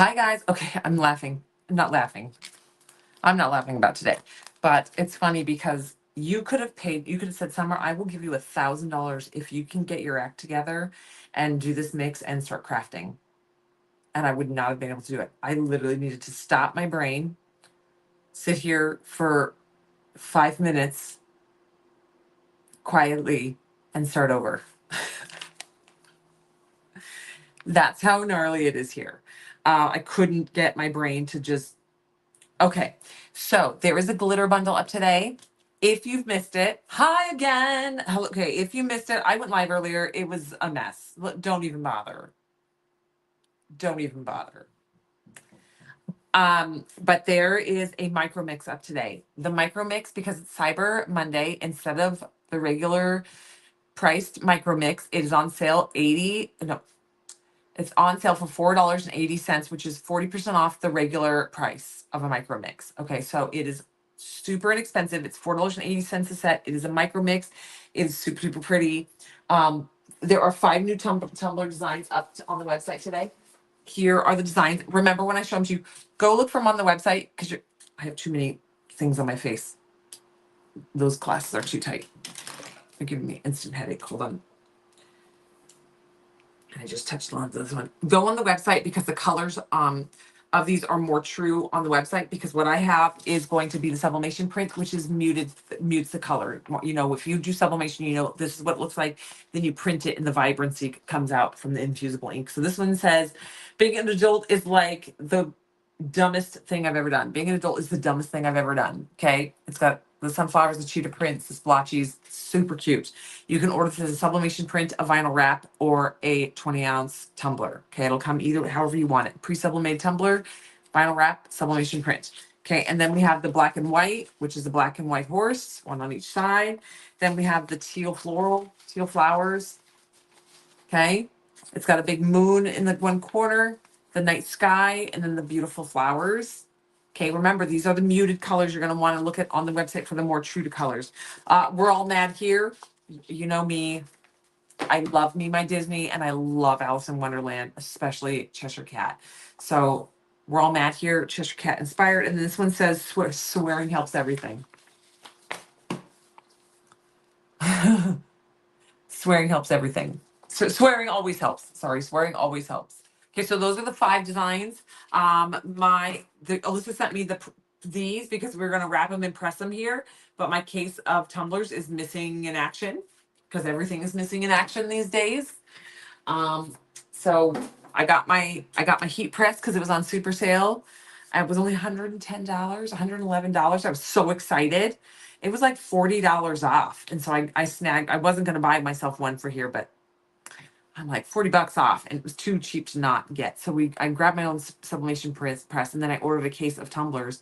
Hi guys. Okay, I'm laughing. I'm not laughing. I'm not laughing about today. But it's funny because you could have said, Summer, I will give you $1,000 if you can get your act together and do this mix and start crafting. And I would not have been able to do it. I literally needed to stop my brain, sit here for 5 minutes quietly, and start over. That's how gnarly it is here. I couldn't get my brain to just. Okay, so there is a glitter bundle up today. If you've missed it, hi again. Okay, if you missed it, I went live earlier. It was a mess. Don't even bother. Don't even bother. But there is a micro mix up today. The micro mix, because it's Cyber Monday, instead of the regular priced micro mix, it is on sale 80. No, it's on sale for $4.80, which is 40% off the regular price of a micro mix. Okay, so it is super inexpensive. It's $4.80 a set. It is a micro mix. It is super, super pretty. There are 5 new tumbler designs up on the website today. Here are the designs. Remember when I showed them to you, go look for them on the website because I have too many things on my face. Those glasses are too tight. They're giving me instant headache. Hold on. I just touched on this one. Go on the website because the colors of these are more true on the website, because what I have is going to be the sublimation print, which is mutes the color. You know, if you do sublimation, you know this is what it looks like. Then you print it and the vibrancy comes out from the infusible ink. So this one says, being an adult is like the dumbest thing I've ever done. Being an adult is the dumbest thing I've ever done. Okay. It's got the sunflowers, the cheetah prints, the splotchies, super cute. You can order this as a sublimation print, a vinyl wrap, or a 20-ounce tumbler. Okay. It'll come either however you want it. Pre-sublimated tumbler, vinyl wrap, sublimation print. Okay. And then we have the black and white, which is the black and white horse, one on each side. Then we have the teal flowers. Okay. It's got a big moon in the one corner, the night sky, and then the beautiful flowers. Okay, remember, these are the muted colors you're going to want to look at on the website for the more true to colors. We're all mad here. You know me. I love me my Disney, and I love Alice in Wonderland, especially Cheshire Cat. So we're all mad here, Cheshire Cat inspired. And this one says, swearing helps everything. Swearing helps everything. So swearing always helps. Sorry, swearing always helps. Okay, so those are the 5 designs. Alyssa sent me these because we're gonna wrap them and press them here. But my case of tumblers is missing in action because everything is missing in action these days. So I got my heat press because it was on super sale. It was only $110, $111. I was so excited. It was like $40 off. And so I snagged, I wasn't going to buy myself one for here, but I'm like $40 off, and it was too cheap to not get. So I grabbed my own sublimation press, and then I ordered a case of tumblers.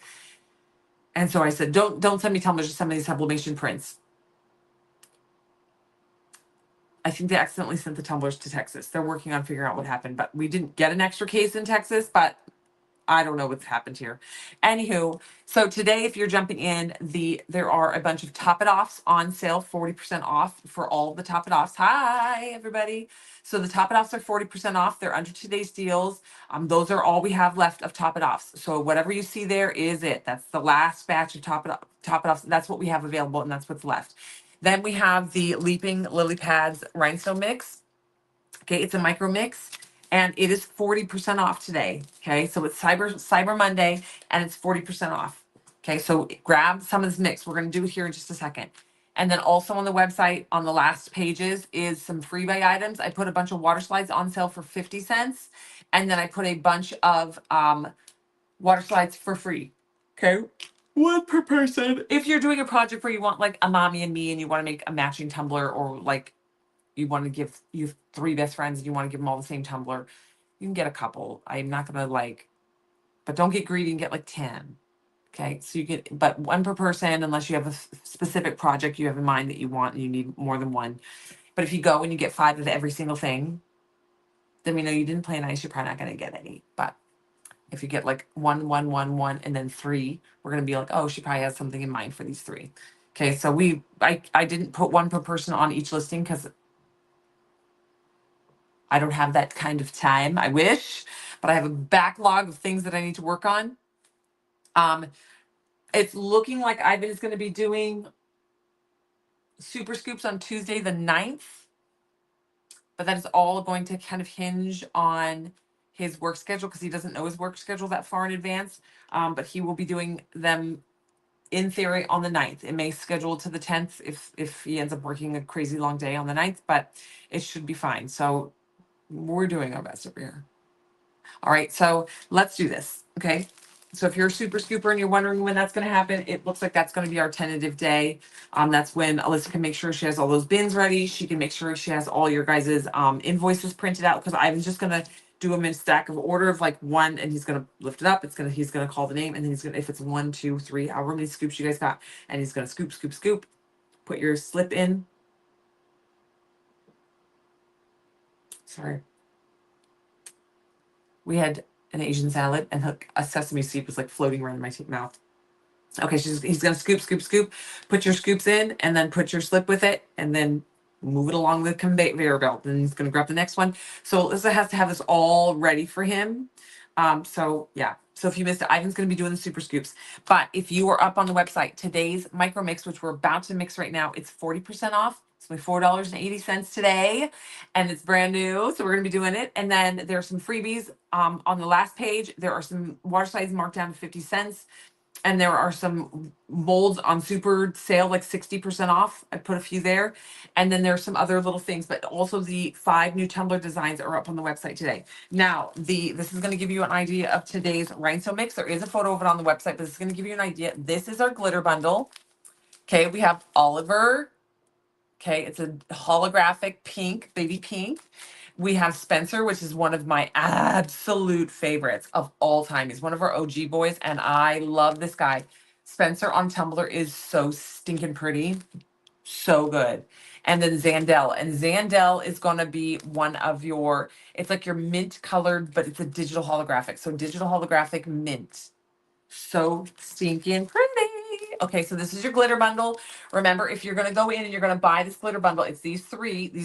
And so I said, don't send me tumblers, just send me these sublimation prints. I think they accidentally sent the tumblers to Texas. They're working on figuring out what happened, but we didn't get an extra case in Texas, but I don't know what's happened here. Anywho, so today, if you're jumping in, there are a bunch of Top It Offs on sale, 40% off for all the Top It Offs. Hi, everybody. So the Top It Offs are 40% off. They're under today's deals. Those are all we have left of Top It Offs. So whatever you see there is it. That's the last batch of Top It Offs. That's what we have available, and that's what's left. Then we have the Leaping Lilypads Rhinestone Mix. Okay, it's a micro mix, and it is 40% off today. Okay, so it's Cyber Monday, and it's 40% off. Okay, so grab some of this mix. We're going to do it here in just a second. And then also on the website, on the last pages, is some freebie items. I put a bunch of water slides on sale for 50 cents, and then I put a bunch of water slides for free. Okay, one per person. If you're doing a project where you want like a mommy and me, and you want to make a matching tumbler, or like you want to give you 3 best friends and you want to give them all the same tumbler, you can get a couple. I'm not gonna but don't get greedy and get like 10. Okay, so you get, but 1 per person, unless you have a specific project you have in mind that you want and you need more than 1. But if you go and you get 5 of every single thing, then we know you didn't play nice. You're probably not gonna get any. But if you get like 1, 1, 1, 1, and then 3, we're gonna be like, oh, she probably has something in mind for these 3. Okay, so I didn't put 1 per person on each listing because I don't have that kind of time. I wish, but I have a backlog of things that I need to work on. It's looking like Ivan is going to be doing super scoops on Tuesday the 9th, but that is all going to kind of hinge on his work schedule because he doesn't know his work schedule that far in advance. But he will be doing them in theory on the 9th. It may schedule to the 10th if he ends up working a crazy long day on the 9th, but it should be fine. So we're doing our best over here. All right, so let's do this. Okay. So if you're a super scooper and you're wondering when that's going to happen, it looks like that's going to be our tentative day. That's when Alyssa can make sure she has all those bins ready. She can make sure she has all your guys' invoices printed out because I'm just going to do them in stack of order of like one, and he's going to lift it up. He's going to call the name, and then he's going to, if it's 1, 2, 3, however many scoops you guys got, and he's going to scoop, scoop, scoop, put your slip in. Sorry. We had an Asian salad and a sesame seed was like floating around in my mouth. Okay, he's gonna scoop, scoop, scoop. Put your scoops in, and then put your slip with it, and then move it along the conveyor belt. Then he's gonna grab the next one. So Alyssa has to have this all ready for him. So yeah. So if you missed it, Ivan's gonna be doing the super scoops. But if you are up on the website, today's micro mix, which we're about to mix right now, it's 40% off. It's only $4.80 today, and it's brand new. So we're gonna be doing it. And then there's some freebies. On the last page, there are some water slides marked down to 50 cents. And there are some molds on super sale, like 60% off. I put a few there. And then there's some other little things, but also the 5 new tumbler designs are up on the website today. Now, this is going to give you an idea of today's rhinestone mix. There is a photo of it on the website, but this is going to give you an idea. This is our glitter bundle. Okay, we have Oliver. Okay, it's a holographic pink, baby pink. We have Spencer, which is one of my absolute favorites of all time. He's one of our OG boys, and I love this guy. Spencer on Tumblr is so stinking pretty. So good. And then Zandel. And Zandel is going to be one of your, it's like your mint colored, but it's a digital holographic. So digital holographic mint. So stinking pretty. Okay, so this is your glitter bundle. Remember, if you're going to go in and you're going to buy this glitter bundle, it's these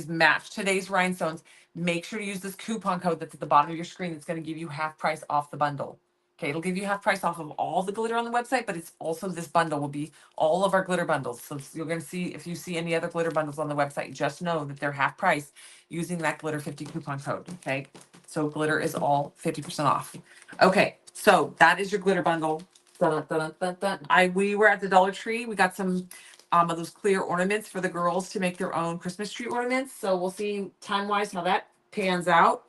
match today's rhinestones. Make sure to use this coupon code that's at the bottom of your screen. It's going to give you half price off the bundle. Okay, it'll give you half price off of all the glitter on the website, but it's also this bundle will be all of our glitter bundles. So you're going to see, if you see any other glitter bundles on the website, just know that they're half price using that glitter 50 coupon code. Okay, so glitter is all 50% off. Okay, so that is your glitter bundle. Dun, dun, dun, dun, dun. We were at the Dollar Tree. We got some of those clear ornaments for the girls to make their own Christmas tree ornaments. So we'll see time wise how that pans out.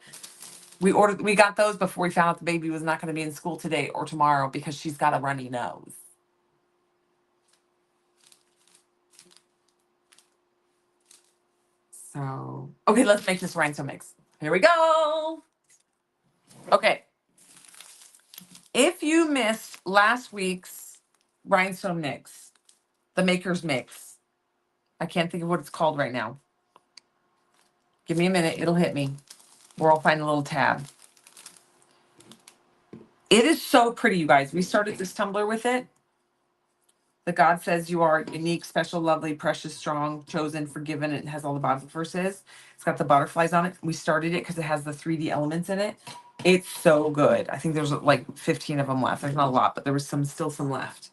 We got those before we found out the baby was not going to be in school today or tomorrow because she's got a runny nose. So okay, let's make this rhinestone mix. Here we go. Okay. If you missed last week's rhinestone mix, the maker's mix, I can't think of what it's called right now. Give me a minute, it'll hit me. Or I'll find a little tab. It is so pretty, you guys. We started this tumbler with it. The God says you are unique, special, lovely, precious, strong, chosen, forgiven. It has all the Bible verses. It's got the butterflies on it. We started it because it has the 3D elements in it. It's so good. I think there's like 15 of them left. There's not a lot, but there was still some left.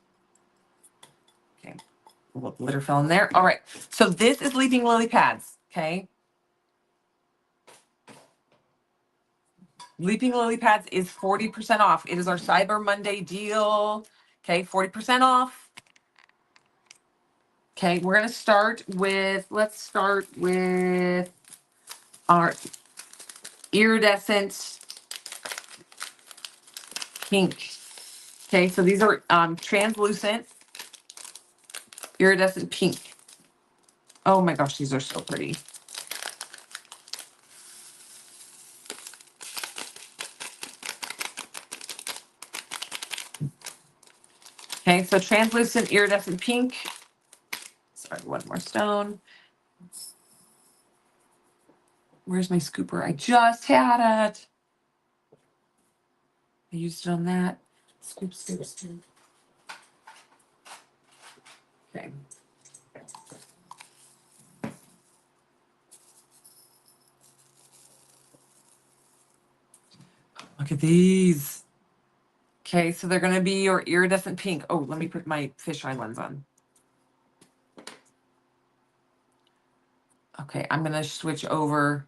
Okay. A little glitter fell in there. All right. So this is Leaping Lily Pads. Okay. Leaping Lily Pads is 40% off. It is our Cyber Monday deal. Okay, 40% off. Okay, we're gonna let's start with our iridescent pink. Okay, so these are translucent iridescent pink. Oh my gosh, these are so pretty. Okay, so translucent iridescent pink. Sorry, one more stone. Where's my scooper? I just had it. I used it on that. Scoop, scoop, scoop. Okay. Look at these. Okay, so they're going to be your iridescent pink. Oh, let me put my fisheye lens on. Okay, I'm going to switch over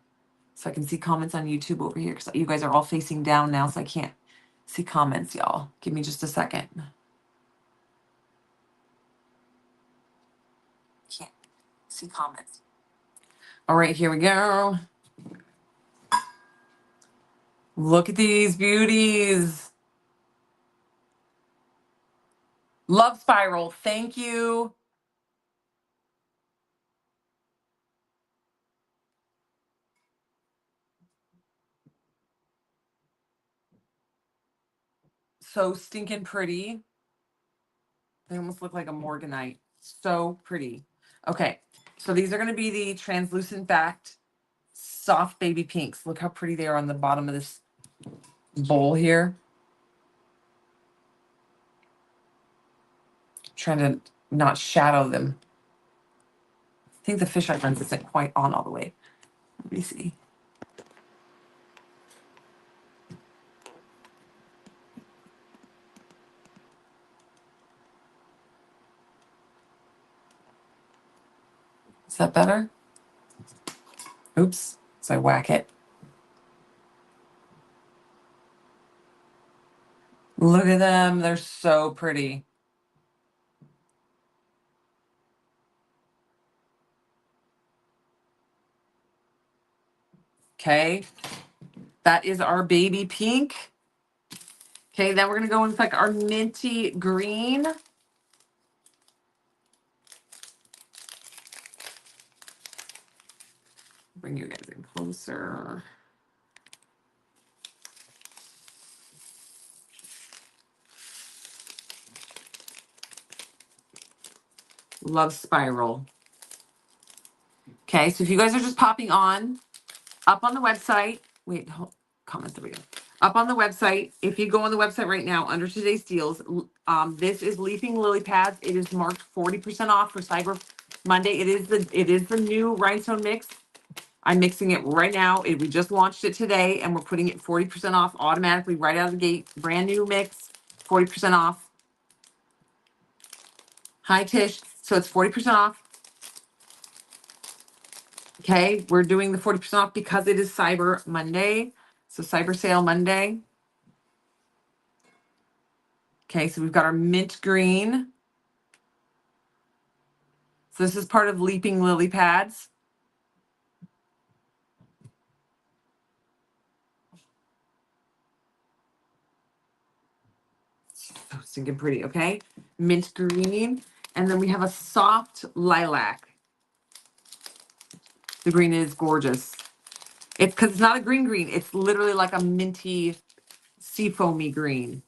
so I can see comments on YouTube over here because you guys are all facing down now, so I can't see comments, y'all. Give me just a second. Can't see comments. All right, here we go. Look at these beauties. Love Spiral, thank you. So stinking pretty. They almost look like a morganite. So pretty. Okay, so these are going to be the translucent backed soft baby pinks. Look how pretty they are on the bottom of this bowl here. Trying to not shadow them. I think the fisheye lens isn't quite on all the way. Let me see. Is that better? Oops. So I whack it. Look at them. They're so pretty. Okay. That is our baby pink. Okay, then we're going to go with like our minty green. Bring you guys in closer. Love Spiral. Okay, so if you guys are just popping on, up on the website, wait, comment, there we go. Up on the website, if you go on the website right now, under today's deals, this is Leaping Lily Pads. It is marked 40% off for Cyber Monday. It is the new rhinestone mix. I'm mixing it right now. We just launched it today, and we're putting it 40% off automatically right out of the gate. Brand new mix, 40% off. Hi, Tish. So it's 40% off. Okay, we're doing the 40% off because it is Cyber Monday. So Cyber Sale Monday. Okay, so we've got our mint green. So this is part of Leaping Lily Pads. So stinking pretty, okay? Mint green. And then we have a soft lilac. The green is gorgeous. It's because it's not a green green. It's literally like a minty, sea foamy green.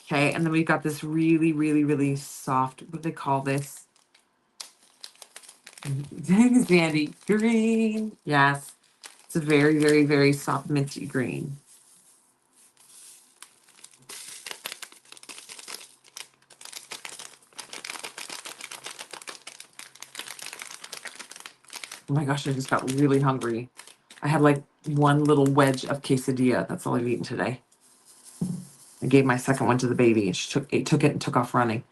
Okay, and then we've got this really, really, really soft, what do they call this? Sandy green. Yes. It's a very, very, very soft minty green. Oh my gosh, I just got really hungry. I had like one little wedge of quesadilla. That's all I've eaten today. I gave my second one to the baby and she took it and took off running.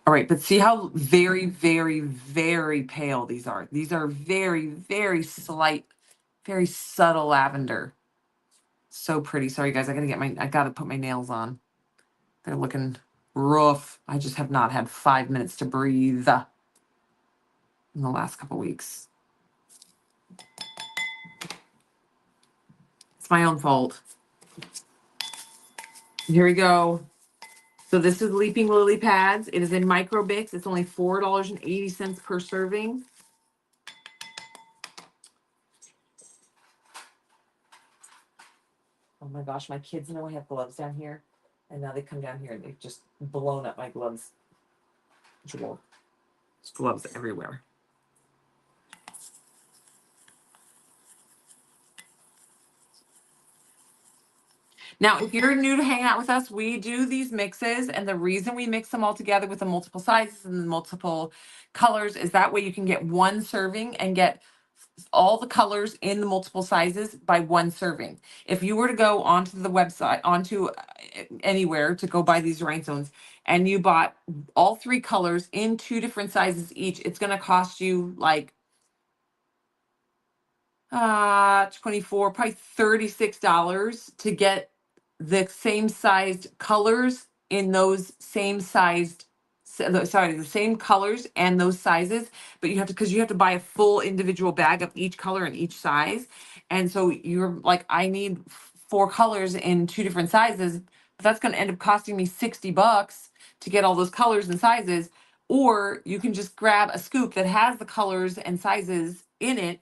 All right, but see how very, very, very pale these are. These are very, very slight, very subtle lavender. So pretty. Sorry guys, I gotta put my nails on. They're looking rough. I just have not had 5 minutes to breathe in the last couple weeks. It's my own fault. Here we go. So this is Leaping Lily Pads. It is in micro bits. It's only $4.80 per serving. Oh my gosh, my kids know I have gloves down here. And now they come down here and they've just blown up my gloves. There's gloves everywhere. Now, if you're new to hanging out with us, we do these mixes, and the reason we mix them all together with the multiple sizes and the multiple colors is that way you can get one serving and get all the colors in the multiple sizes by one serving. If you were to go onto the website, onto anywhere to go buy these rhinestones, and you bought all three colors in two different sizes each, it's going to cost you like 24, probably $36 to get the same sized colors in those same sized sorry, the same colors and those sizes, but you have to, because you have to buy a full individual bag of each color and each size. And so you're like, I need four colors in two different sizes, but that's going to end up costing me $60 to get all those colors and sizes. Or you can just grab a scoop that has the colors and sizes in it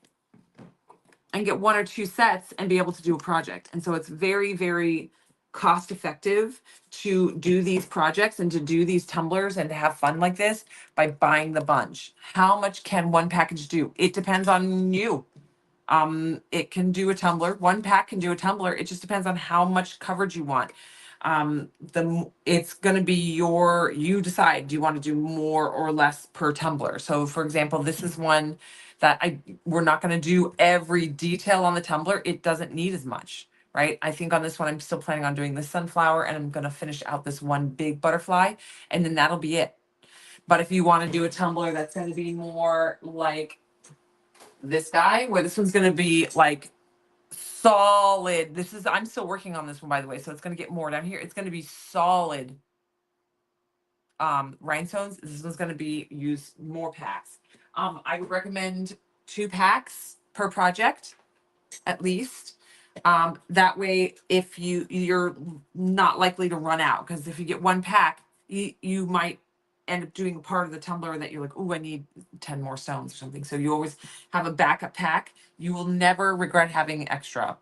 and get one or two sets and be able to do a project. And so it's very, very cost effective to do these projects and to do these tumblers and to have fun like this by buying the bunch. How much can one package do? It depends on you. It can do a tumbler. One pack can do a tumbler. It just depends on how much coverage you want. It's going to be you decide, do you want to do more or less per tumbler? So for example, this is one that we're not going to do every detail on the tumbler. It doesn't need as much, right? I think on this one, I'm still planning on doing this sunflower, and I'm going to finish out this one big butterfly, and then that'll be it. But if you want to do a tumbler that's going to be more like this guy, where this one's going to be like solid. I'm still working on this one, by the way, so it's going to get more down here. It's going to be solid rhinestones. This one's going to be use more packs. I would recommend 2 packs per project at least. That way, if you're not likely to run out, because if you get one pack, you might end up doing a part of the tumbler that you're like, oh, I need 10 more stones or something. So you always have a backup pack. You will never regret having extra,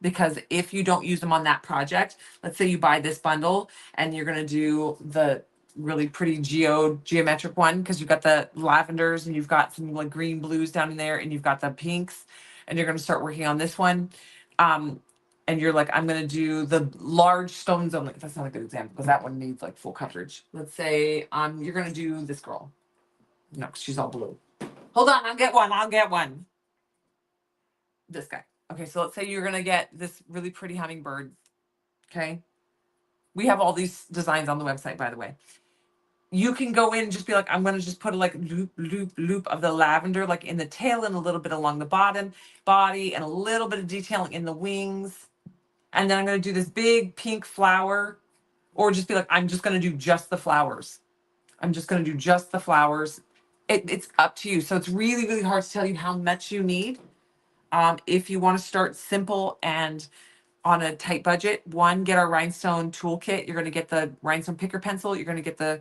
because if you don't use them on that project, let's say you buy this bundle and you're going to do the really pretty geometric one, because you've got the lavenders and you've got some like green blues down in there and you've got the pinks, and you're going to start working on this one. And you're like, I'm going to do the large stones only. That's not a good example because that one needs like full coverage. Let's say you're going to do this girl. No, 'cause she's all blue. Hold on, I'll get one. I'll get one. This guy. Okay, so let's say you're going to get this really pretty hummingbird. Okay. We have all these designs on the website, by the way. You can go in and just be like, I'm going to just put a like loop, loop, loop of the lavender, like in the tail and a little bit along the bottom body and a little bit of detailing in the wings. And then I'm going to do this big pink flower, or just be like, I'm just going to do just the flowers. I'm just going to do just the flowers. It's up to you. So it's really, really hard to tell you how much you need. If you want to start simple and on a tight budget, one, get our rhinestone toolkit. You're going to get the rhinestone picker pencil. You're going to get the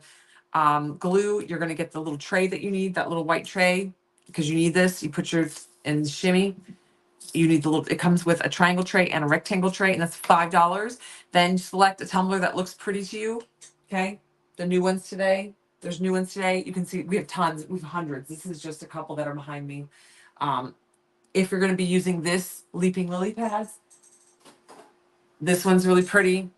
glue. You're going to get the little tray that you need, that little white tray, because you need this. You put yours in shimmy. You need the little, it comes with a triangle tray and a rectangle tray, and that's $5. Then select a tumbler that looks pretty to you. Okay. The new ones today. There's new ones today. You can see we have tons. We have hundreds. This is just a couple that are behind me. If you're going to be using this Leaping Lily pads, this one's really pretty.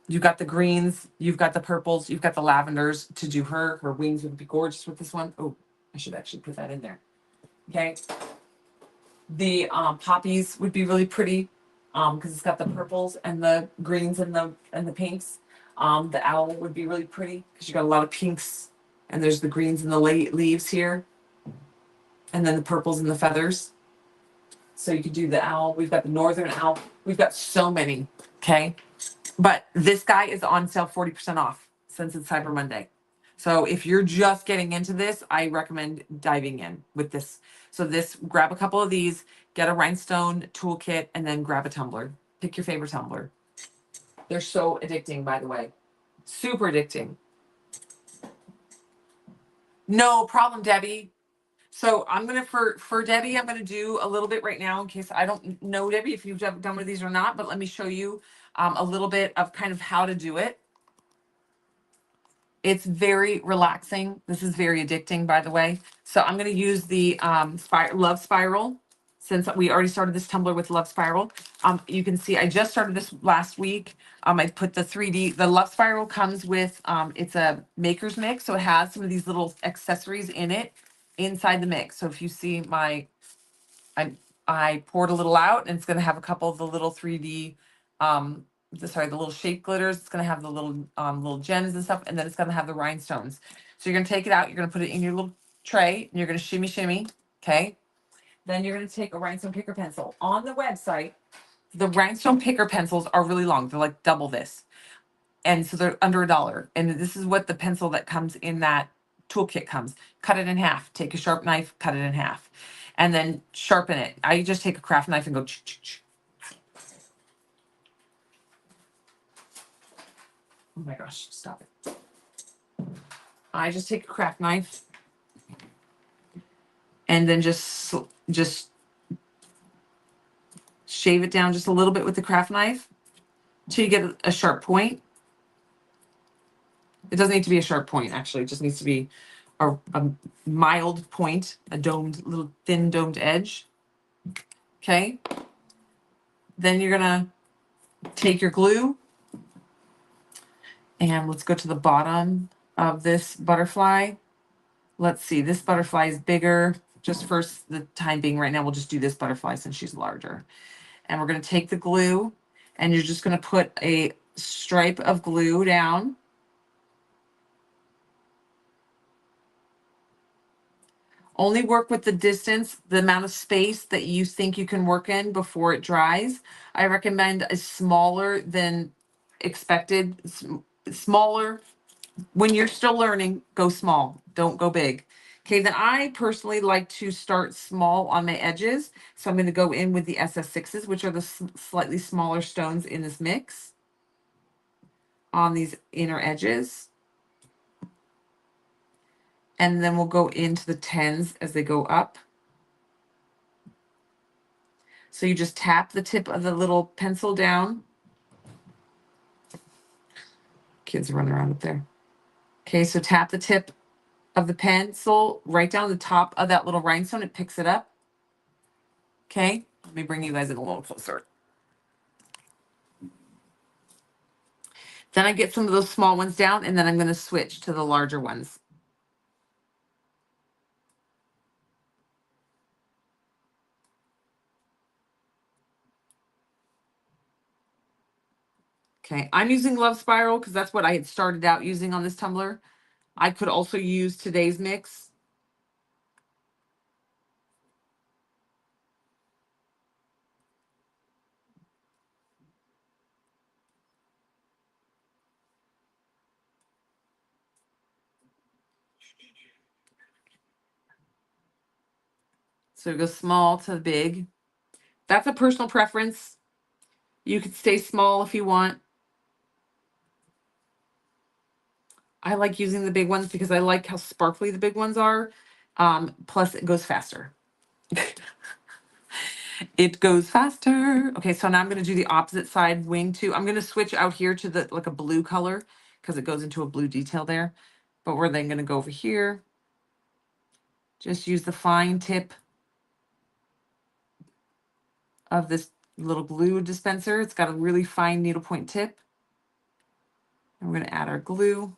You've got the greens, you've got the purples, you've got the lavenders to do her. Her wings would be gorgeous with this one. Oh, I should actually put that in there. Okay. The poppies would be really pretty because it's got the purples and the greens and the pinks. The owl would be really pretty because you got a lot of pinks, and there's the greens and the leaves here, and then the purples and the feathers. So you could do the owl. We've got the northern owl. We've got so many. Okay. But this guy is on sale 40% off since it's Cyber Monday. So if you're just getting into this, I recommend diving in with this. So grab a couple of these, get a rhinestone toolkit, and then grab a tumbler. Pick your favorite tumbler. They're so addicting, by the way. Super addicting. No problem, Debbie. So I'm going to, for Debbie, I'm going to do a little bit right now in case I don't know, Debbie, if you've done one of these or not, but let me show you a little bit of kind of how to do it. It's very relaxing. This is very addicting, by the way. So I'm going to use the Love Spiral. since we already started this tumbler with Love Spiral. You can see I just started this last week. I put the 3D, the Love Spiral comes with, it's a maker's mix. So it has some of these little accessories in it inside the mix. So if you see I, I poured a little out and it's going to have a couple of the little 3D, the little shape glitters. It's going to have the little gems and stuff. And then it's going to have the rhinestones. So you're going to take it out. You're going to put it in your little tray and you're going to shimmy, shimmy. Okay. Then you're going to take a rhinestone picker pencil. On the website, the rhinestone picker pencils are really long. They're like double this. And so they're under $1. And this is what the pencil that comes in that toolkit comes. Cut it in half. Take a sharp knife, cut it in half. And then sharpen it. I just take a craft knife and go ch ch ch. Oh my gosh, stop it. I just take a craft knife and then just shave it down just a little bit with the craft knife till you get a sharp point. It doesn't need to be a sharp point, actually. It just needs to be a mild point, a domed, little thin domed edge. Okay. Then you're going to take your glue and let's go to the bottom of this butterfly. Let's see, this butterfly is bigger. Just for the time being right now, we'll just do this butterfly since she's larger. And we're going to take the glue and you're just going to put a stripe of glue down. Only work with the distance, the amount of space that you think you can work in before it dries. I recommend a smaller than expected, smaller. When you're still learning, go small, don't go big. Okay, then I personally like to start small on my edges. So I'm going to go in with the SS6s, which are the slightly smaller stones in this mix on these inner edges. And then we'll go into the 10s as they go up. So you just tap the tip of the little pencil down. Kids are running around up there. Okay, so tap the tip of the pencil right down the top of that little rhinestone. It picks it up. Okay, let me bring you guys in a little closer. Then I get some of those small ones down and then I'm going to switch to the larger ones. Okay, I'm using Love Spiral because that's what I had started out using on this tumbler. I could also use today's mix. So it goes small to big. That's a personal preference. You could stay small if you want. I like using the big ones because I like how sparkly the big ones are. Plus it goes faster. It goes faster. Okay, so now I'm going to do the opposite side wing too. I'm going to switch out here to the like a blue color because it goes into a blue detail there. But we're then going to go over here. Just use the fine tip of this little glue dispenser. It's got a really fine needlepoint tip. And we're going to add our glue.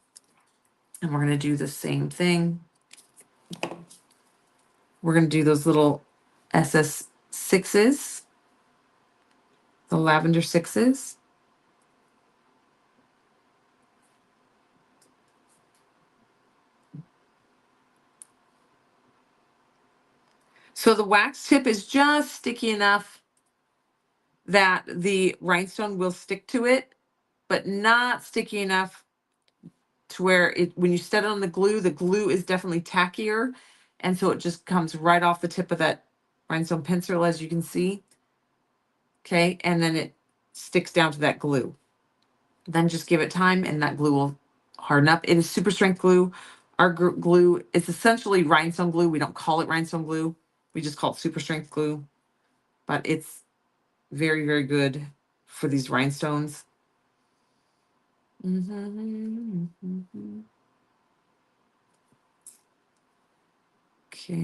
And we're going to do the same thing. We're going to do those little SS6s, the lavender 6s. So the wax tip is just sticky enough that the rhinestone will stick to it, but not sticky enough to where it, when you set it on the glue is definitely tackier. And so it just comes right off the tip of that rhinestone pencil, as you can see. Okay, and then it sticks down to that glue. Then just give it time and that glue will harden up. It is super strength glue. Our glue is essentially rhinestone glue. We don't call it rhinestone glue. We just call it super strength glue, but it's very, very good for these rhinestones. Okay,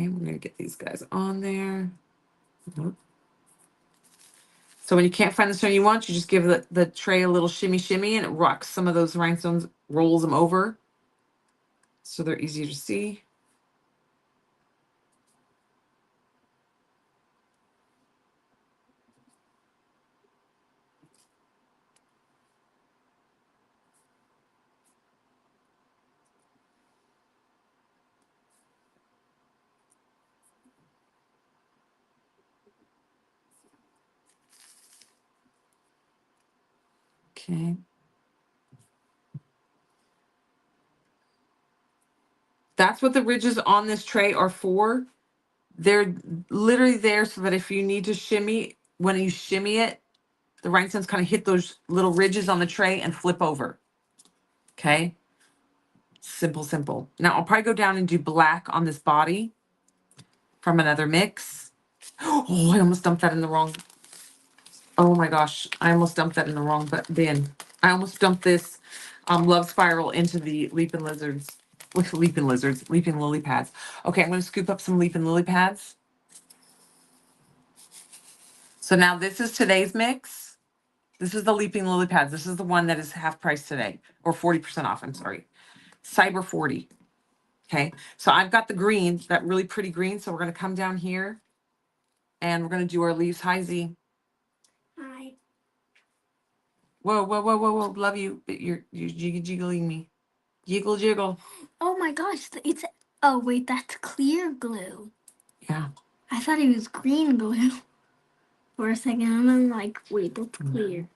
we're gonna get these guys on there. So when you can't find the stone you want, you just give the tray a little shimmy shimmy and it rocks some of those rhinestones, rolls them over. So they're easier to see. Okay. That's what the ridges on this tray are for. They're literally there so that if you need to shimmy, when you shimmy it, the rhinestones kind of hit those little ridges on the tray and flip over. Okay. Simple, simple. Now I'll probably go down and do black on this body from another mix. Oh, I almost dumped that in the wrong. Oh my gosh, I almost dumped that in the wrong bin. I almost dumped this love spiral into the leaping lizards. With leaping lizards, leaping lily pads. Okay, I'm going to scoop up some leaping lily pads. So now this is today's mix. This is the leaping lily pads. This is the one that is half price today, or 40% off. I'm sorry, Cyber 40. Okay, so I've got the green, that really pretty green. So we're going to come down here, and we're going to do our leaves. Hi, Z. Hi. Whoa, whoa, whoa, whoa, whoa! Love you, but you're jiggling me. Jiggle, jiggle. Oh my gosh, it's, oh wait, that's clear glue. Yeah. I thought it was green glue for a second, and I'm like, wait, that's clear.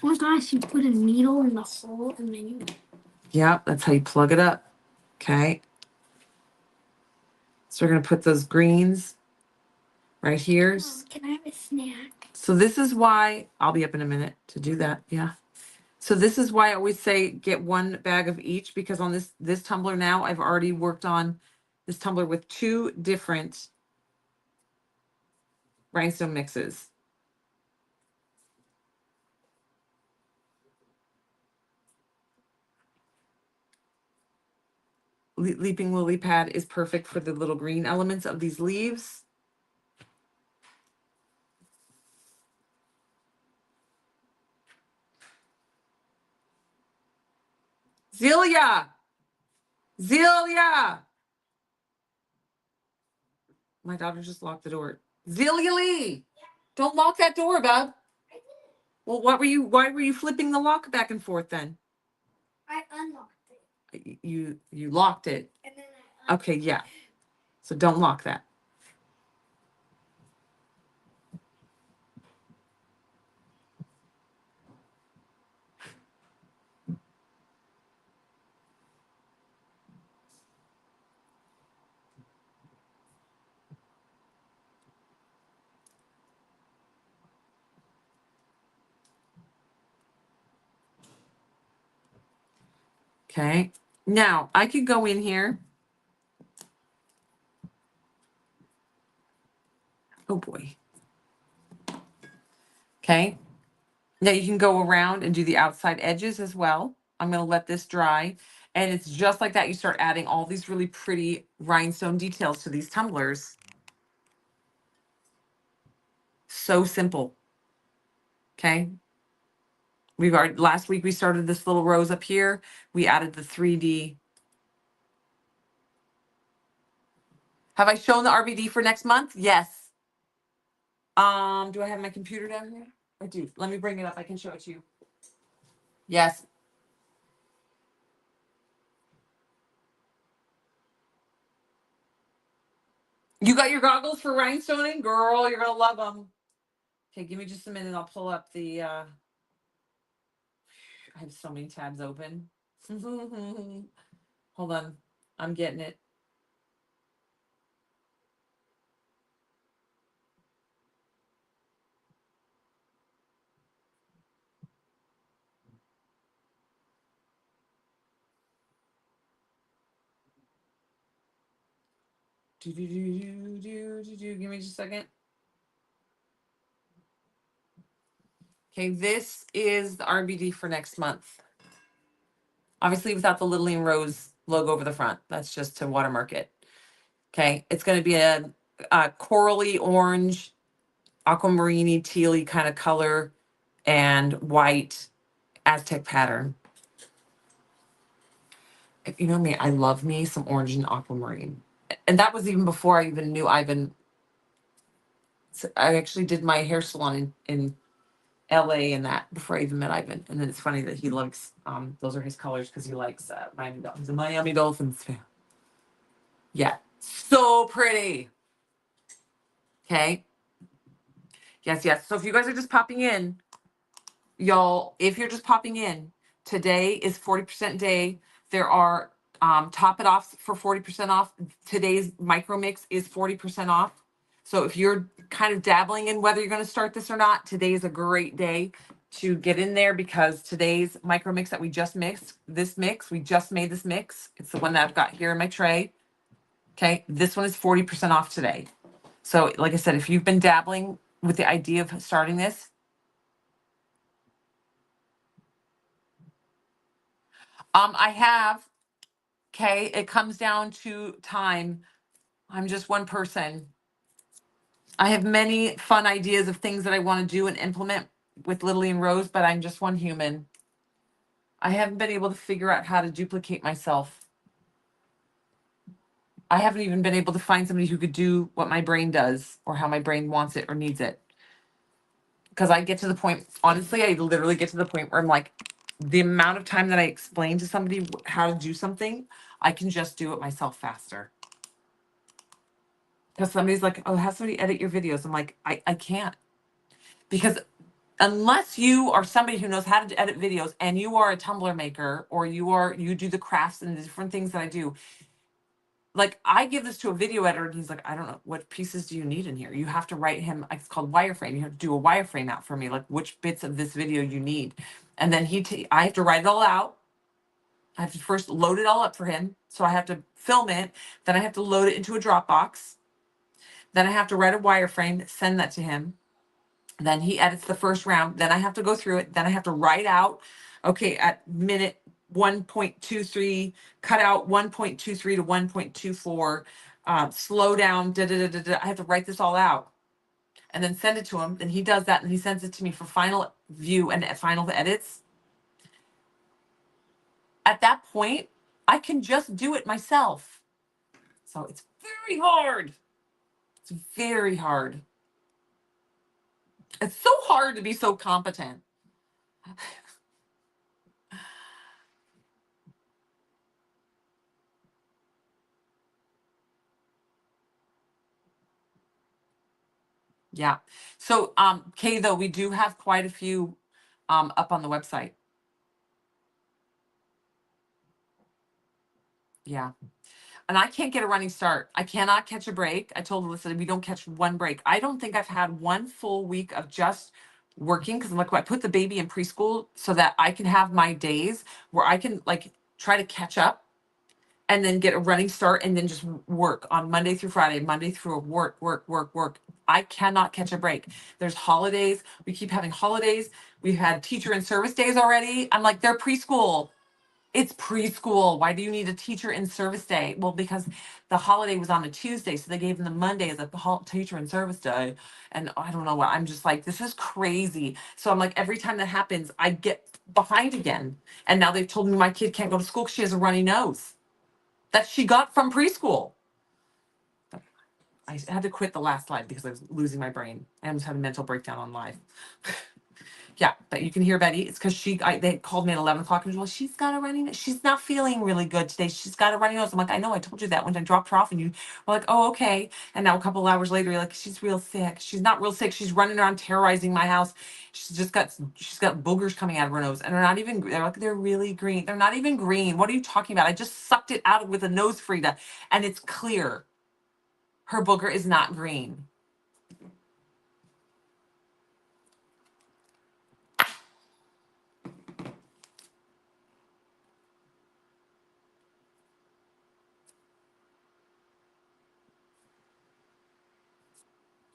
Oh my gosh, you put a needle in the hole and then you... Yep, that's how you plug it up. Okay. So we're going to put those greens right here. Mom, can I have a snack? So this is why I'll be up in a minute to do that. Yeah. So this is why I always say get one bag of each, because on this tumbler now, I've already worked on this tumbler with 2 different rhinestone mixes. Leaping Lily Pad is perfect for the little green elements of these leaves. Zelia! Zelia! My daughter just locked the door. Zelia Lee! Don't lock that door, bub. Well, why were you flipping the lock back and forth then? I unlocked it. You locked it. And then Okay, yeah. So don't lock that. Okay. Now I could go in here. Oh boy. Okay. Now you can go around and do the outside edges as well. I'm going to let this dry. And it's just like that. You start adding all these really pretty rhinestone details to these tumblers. So simple. Okay. We've already, last week we started this little rose up here. We added the 3D. Have I shown the RBD for next month? Yes. Do I have my computer down here? I do. Let me bring it up. I can show it to you. Yes. You got your goggles for rhinestoning? Girl, you're gonna love them. Okay, give me just a minute. I'll pull up the I have so many tabs open. Hold on. I'm getting it. Give me just a second. Okay, this is the RBD for next month. Obviously without the Lily and Rose logo over the front. That's just to watermark it. Okay, it's going to be a corally orange, aquamarine tealy kind of color, and white Aztec pattern. If you know me, I love me some orange and aquamarine. And that was even before I even knew Ivan. I actually did my hair salon in LA and that before I even met Ivan. And then it's funny that he likes, those are his colors because he likes Miami Dolphins. He's a Miami Dolphins fan. Yeah. So pretty. Okay. Yes, yes. So if you guys are just popping in, y'all, if you're just popping in, today is 40% day. There are top it offs for 40% off. Today's micro mix is 40% off. So if you're kind of dabbling in whether you're going to start this or not, today is a great day to get in there because today's micro mix that we just mixed, this mix, we just made this mix. It's the one that I've got here in my tray. Okay. This one is 40% off today. So like I said, if you've been dabbling with the idea of starting this, I have, okay, it comes down to time. I'm just one person. I have many fun ideas of things that I want to do and implement with Lily and Rose, but I'm just one human. I haven't been able to figure out how to duplicate myself. I haven't even been able to find somebody who could do what my brain does or how my brain wants it or needs it. Because I get to the point, honestly, I literally get to the point where I'm like, the amount of time that I explain to somebody how to do something, I can just do it myself faster. Because somebody's like, oh, have somebody edit your videos. I'm like, I can't. Because unless you are somebody who knows how to edit videos and you are a Tumblr maker or you do the crafts and the different things that I do, like I give this to a video editor and he's like, I don't know, what pieces do you need in here? You have to write him, it's called wireframe. You have to do a wireframe out for me, like which bits of this video you need. And then I have to write it all out. I have to first load it all up for him. So I have to film it. Then I have to load it into a Dropbox. Then I have to write a wireframe, send that to him. Then he edits the first round. Then I have to go through it. Then I have to write out, okay, at minute 1.23, cut out 1.23 to 1.24, slow down, da, da, da, da, da. I have to write this all out and then send it to him. Then he does that and he sends it to me for final view and final edits. At that point, I can just do it myself. So it's very hard. It's very hard. It's so hard to be so competent. Yeah. So, Kay, though, we do have quite a few up on the website. Yeah. And I can't get a running start. I cannot catch a break. I told Alyssa we don't catch one break. I don't think I've had one full week of just working because I'm like, I put the baby in preschool so that I can have my days where I can like try to catch up and then get a running start and then just work on Monday through Friday, Monday through work, work, work, work. I cannot catch a break. There's holidays. We keep having holidays. We've had teacher and service days already. I'm like, they're preschool. It's preschool. Why do you need a teacher in service day? Well, because the holiday was on a Tuesday, so they gave them the Monday as a teacher in service day. And I don't know what. I'm just like, this is crazy. So I'm like, every time that happens, I get behind again. And now they've told me my kid can't go to school because she has a runny nose that she got from preschool. I had to quit the last live because I was losing my brain. I almost had a mental breakdown on live. Yeah, but you can hear Betty. It's because they called me at 11 o'clock and well, she's got a runny nose. She's not feeling really good today. She's got a runny nose. I'm like, I know, I told you that when I dropped her off and you were like, oh, okay. And now a couple of hours later, you're like, she's real sick. She's not real sick. She's running around terrorizing my house. She's got boogers coming out of her nose. And they're like, they're really green. They're not even green. What are you talking about? I just sucked it out with a nose Frida and it's clear. Her booger is not green.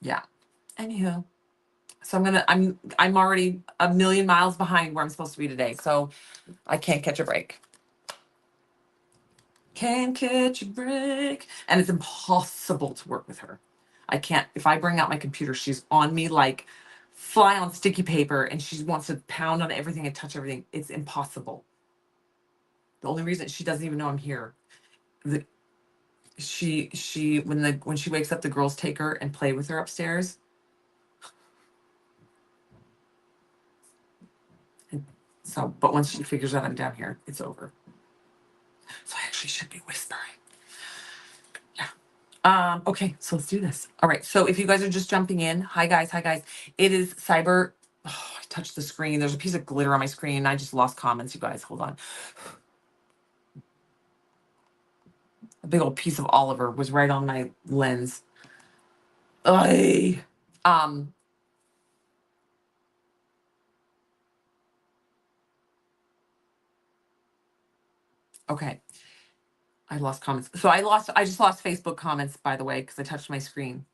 Yeah. Anywho. So I'm already a million miles behind where I'm supposed to be today. So I can't catch a break. Can't catch a break. And it's impossible to work with her. I can't, if I bring out my computer, she's on me like fly on sticky paper and she wants to pound on everything and touch everything. It's impossible. The only reason she doesn't even know I'm here. The, she when she wakes up, the girls take her and play with her upstairs. And so, but once she figures out I'm down here, it's over. So I actually should be whispering. Yeah. Okay, so let's do this. All right. So if you guys are just jumping in, hi guys, hi guys. It is cyber. Oh, I touched the screen. There's a piece of glitter on my screen. And I just lost comments, you guys. Hold on. A big old piece of Oliver was right on my lens. Ugh. Um, okay. I lost comments. So I just lost Facebook comments, by the way, because I touched my screen.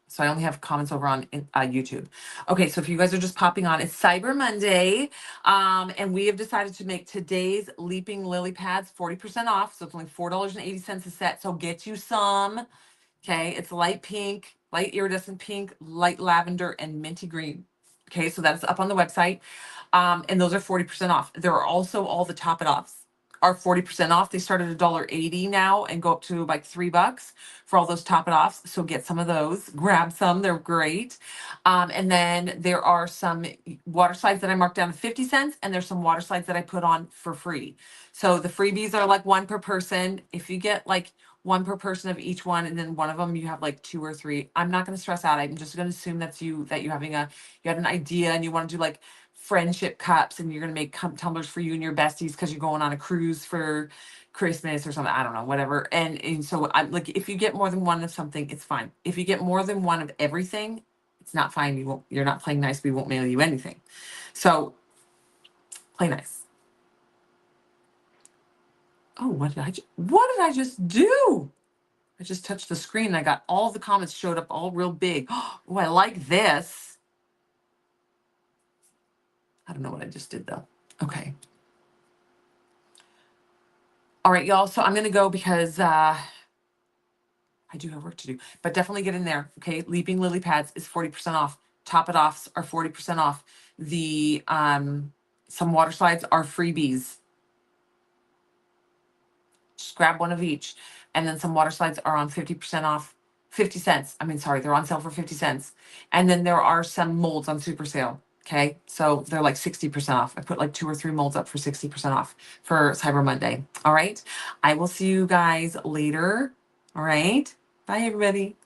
So I only have comments over on YouTube. Okay, so if you guys are just popping on, it's Cyber Monday. And we have decided to make today's Leaping Lily Pads 40% off. So it's only $4.80 a set. So get you some. Okay, it's light pink, light iridescent pink, light lavender, and minty green. Okay, so that's up on the website. And those are 40% off. There are also all the top it offs are 40% off. They start at $1.80 now and go up to like $3 for all those top it offs. So get some of those, grab some, they're great. And then there are some water slides that I marked down to 50 cents, and there's some water slides that I put on for free. So the freebies are like one per person. If you get like one per person of each one, and then one of them you have like two or three, I'm not going to stress out. I'm just going to assume that's you, that you had an idea and you want to do like friendship cups, and you're going to make tumblers for you and your besties because you're going on a cruise for Christmas or something. I don't know, whatever. And so I'm like, if you get more than one of something, it's fine. If you get more than one of everything, it's not fine. You're not playing nice. We won't mail you anything. So play nice. Oh, what did I just do? I just touched the screen and I got all the comments showed up all real big. Oh, I like this. I don't know what I just did though. Okay. All right, y'all. So I'm going to go because I do have work to do, but definitely get in there. Okay. Leaping Lily Pads is 40% off. Top it offs are 40% off. The, some water slides are freebies. Just grab one of each. And then some water slides are on 50% off, 50 cents. I mean, sorry, they're on sale for 50 cents. And then there are some molds on super sale. Okay. So they're like 60% off. I put like 2 or 3 molds up for 60% off for Cyber Monday. All right. I will see you guys later. All right. Bye, everybody.